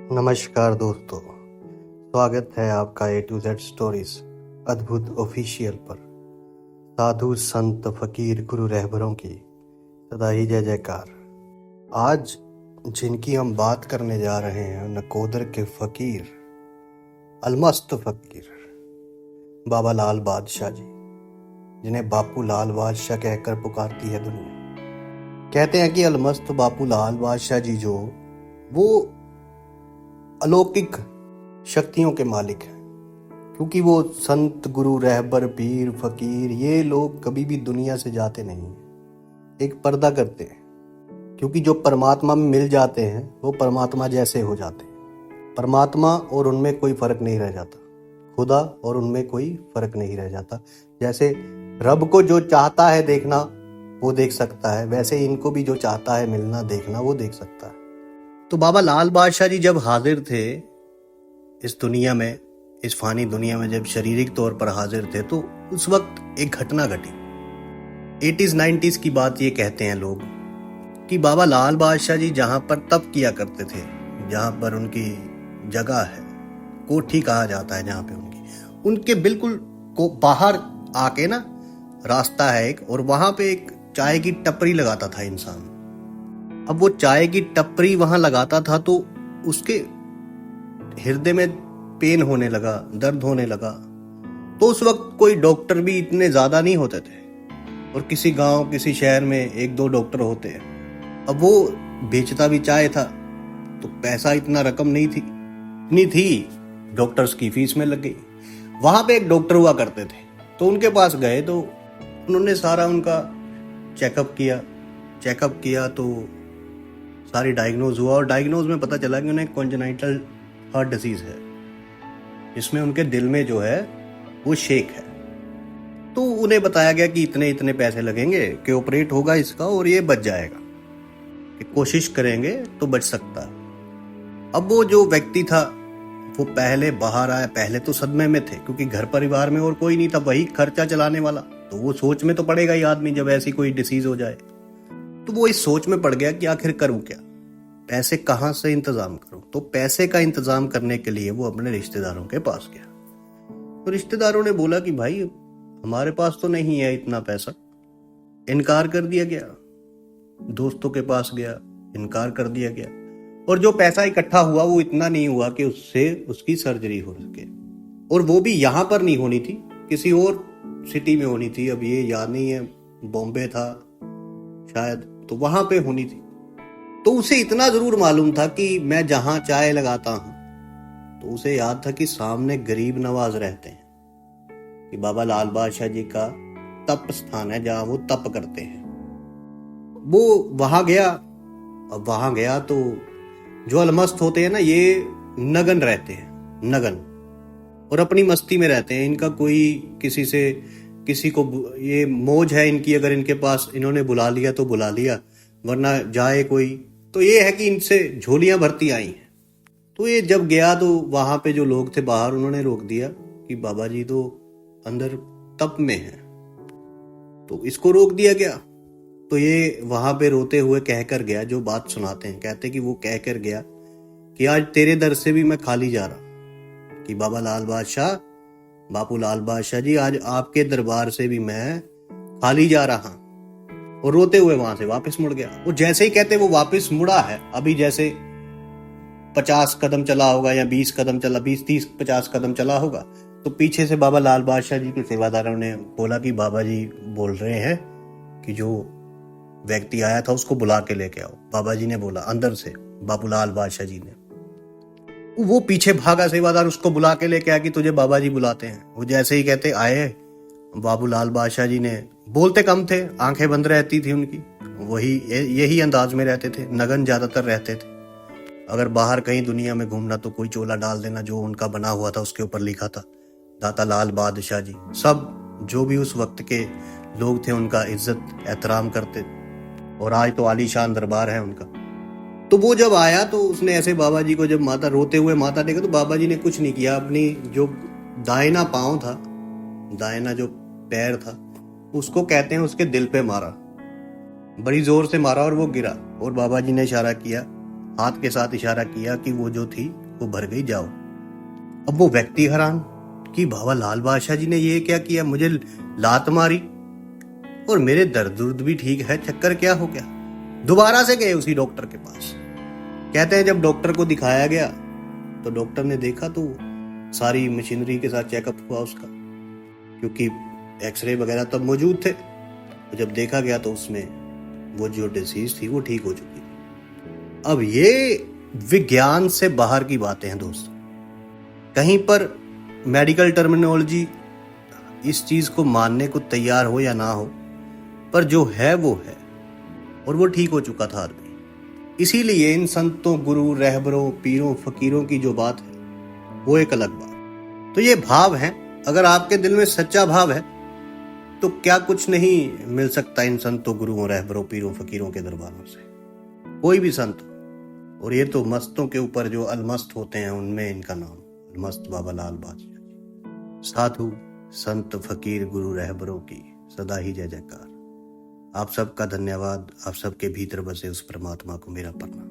नमस्कार दोस्तों, स्वागत है आपका ए टू जेड स्टोरीज अद्भुत ऑफिशियल पर। साधु संत फकीर गुरु रहबरों की सदा ही जय जयकार। आज जिनकी हम बात करने जा रहे हैं नकोदर के फकीर, अलमस्त फकीर बाबा लाल बादशाह जी, जिन्हें बापू लाल बादशाह कहकर पुकारती है दुनिया। कहते हैं कि अलमस्त बापू लाल बादशाह जी जो वो अलौकिक शक्तियों के मालिक हैं, क्योंकि वो संत गुरु रहबर पीर फकीर ये लोग कभी भी दुनिया से जाते नहीं हैं, एक पर्दा करते हैं। क्योंकि जो परमात्मा में मिल जाते हैं वो परमात्मा जैसे हो जाते हैं। परमात्मा और उनमें कोई फर्क नहीं रह जाता, खुदा और उनमें कोई फर्क नहीं रह जाता। जैसे रब को जो चाहता है देखना वो देख सकता है, वैसे इनको भी जो चाहता है मिलना देखना वो देख सकता है। तो बाबा लाल बादशाह जी जब हाजिर थे इस दुनिया में, इस फानी दुनिया में, जब शारीरिक तौर पर हाजिर थे, तो उस वक्त एक घटना घटी। 80s 90s की बात ये कहते हैं लोग कि बाबा लाल बादशाह जी जहां पर तप किया करते थे, जहां पर उनकी जगह है, कोठी कहा जाता है जहां पे उनके बिल्कुल को बाहर आके ना रास्ता है एक, और वहां पे एक चाय की टपरी लगाता था इंसान। अब वो चाय की टपरी वहां लगाता था तो उसके हृदय में पेन होने लगा, दर्द होने लगा। तो उस वक्त कोई डॉक्टर भी इतने ज्यादा नहीं होते थे, और किसी गांव किसी शहर में एक दो डॉक्टर होते हैं। अब वो बेचता भी चाय था, तो पैसा इतना रकम नहीं थी डॉक्टर्स की फीस में लग गई। वहां पे एक डॉक्टर हुआ करते थे, तो उनके पास गए तो उन्होंने सारा उनका चेकअप किया तो सारी डायग्नोज हुआ, और डायग्नोज में पता चला कि उन्हें कॉन्जेनाइटल हार्ट डिजीज है, जिसमें उनके दिल में जो है वो शेक है। तो उन्हें बताया गया कि इतने इतने पैसे लगेंगे, कि ऑपरेट होगा इसका और ये बच जाएगा, कि कोशिश करेंगे तो बच सकता है। अब वो जो व्यक्ति था वो पहले बाहर आया, पहले तो सदमे में थे, क्योंकि घर परिवार में और कोई नहीं था, वही खर्चा चलाने वाला। तो वो सोच में तो पड़ेगा ही आदमी जब ऐसी कोई डिसीज हो जाए। तो वो इस सोच में पड़ गया कि आखिर करूं क्या, पैसे कहां से इंतजाम करूं। तो पैसे का इंतजाम करने के लिए वो अपने रिश्तेदारों के पास गया। तो रिश्तेदारों ने बोला कि भाई हमारे पास तो नहीं है इतना पैसा। इनकार कर दिया गया। दोस्तों के पास गया, इनकार कर दिया गया, और जो पैसा इकट्ठा हुआ वो इतना नहीं हुआ कि उससे उसकी सर्जरी हो सके। और वो भी यहां पर नहीं होनी थी, किसी और सिटी में होनी थी। अब ये याद नहीं है, बॉम्बे था शायद, तो वहां पे होनी थी। तो उसे इतना जरूर मालूम था कि मैं जहां चाय लगाता हूं, तो उसे याद था कि सामने गरीब नवाज रहते हैं, कि बाबा लाल बादशाह जी का तप स्थान है जहां वो तप करते हैं। वो वहां गया। अब वहां गया तो जो अलमस्त होते हैं ना, ये नगन रहते हैं, नगन, और अपनी मस्ती में रहते हैं। इनका कोई किसी को ये मौज है इनकी, अगर इनके पास इन्होंने बुला लिया तो बुला लिया, वरना जाए कोई। तो ये है कि इनसे झोलियां भरती आई हैं। तो ये जब गया तो वहां पे जो लोग थे बाहर, उन्होंने रोक दिया कि बाबा जी तो अंदर तप में है, तो इसको रोक दिया गया। तो ये वहां पे रोते हुए कहकर गया, जो बात सुनाते हैं कहते कि वो कहकर गया कि आज तेरे दर से भी मैं खाली जा रहा, कि बाबा लाल बादशाह, बापू लाल बादशाह जी, आज आपके दरबार से भी मैं खाली जा रहा। और रोते हुए वहां से वापस मुड़ गया। वो जैसे ही कहते वो वापस मुड़ा है, अभी जैसे 50 कदम चला होगा या 20 कदम चला, 20 30 50 कदम चला होगा, तो पीछे से बाबा लाल बादशाह जी के सेवादारों ने बोला कि बाबा जी बोल रहे हैं कि जो व्यक्ति आया था उसको बुला के लेके आओ। बाबा जी ने बोला अंदर से, बाबू लाल बादशाह जी ने। वो पीछे भागा सेवादार, उसको बुला के लेके आया कि तुझे बाबा जी बुलाते हैं। वो जैसे ही कहते आए, बाबू लाल बादशाह जी ने, बोलते कम थे, आंखें बंद रहती थी उनकी, वही यही अंदाज में रहते थे, नगन ज्यादातर रहते थे। अगर बाहर कहीं दुनिया में घूमना तो कोई चोला डाल देना, जो उनका बना हुआ था उसके ऊपर लिखा था दाता लाल बादशाह जी। सब जो भी उस वक्त के लोग थे उनका इज्जत एहतराम करते, और आज तो आलीशान दरबार है उनका। तो वो जब आया तो उसने ऐसे बाबा जी को, जब माता रोते हुए माता देखा, तो बाबा जी ने कुछ नहीं किया, अपनी जो दाहिना पांव था, दाहिना जो पैर था, उसको कहते हैं उसके दिल पे मारा, बड़ी जोर से मारा, और वो गिरा। और बाबा जी ने इशारा किया हाथ के साथ इशारा किया कि वो जो थी वो भर गई, जाओ। अब वो व्यक्ति हैरान कि बाबा लाल बादशाह जी ने ये क्या किया, मुझे लात मारी और मेरे दर्द भी ठीक है, चक्कर क्या हो गया। दोबारा से गए उसी डॉक्टर के पास। कहते हैं जब डॉक्टर को दिखाया गया तो डॉक्टर ने देखा तो सारी मशीनरी के साथ चेकअप हुआ उसका, क्योंकि एक्सरे वगैरह तब मौजूद थे। तो जब देखा गया तो उसमें वो जो डिसीज थी वो ठीक हो चुकी थी। अब ये विज्ञान से बाहर की बातें हैं दोस्तों। कहीं पर मेडिकल टर्मिनोलॉजी इस चीज को मानने को तैयार हो या ना हो, पर जो है वो है, और वो ठीक हो चुका था आदमी। इसीलिए इन संतों, गुरु, रहबरों, पीरों, फकीरों की जो बात है वो एक अलग बात। तो ये भाव है, अगर आपके दिल में सच्चा भाव है तो क्या कुछ नहीं मिल सकता इन संतों, गुरुओं, रहबरों, पीरों, फकीरों के दरबारों से। कोई भी संत, और ये तो मस्तों के ऊपर जो अलमस्त होते हैं उनमें इनका नाम अलमस्त बाबा लाल बादशाह। साधु, संत, फकीर, गुरु, रहबरों की सदा ही जय जयकार। आप सबका धन्यवाद। आप सबके भीतर बसे उस परमात्मा को मेरा प्रणाम।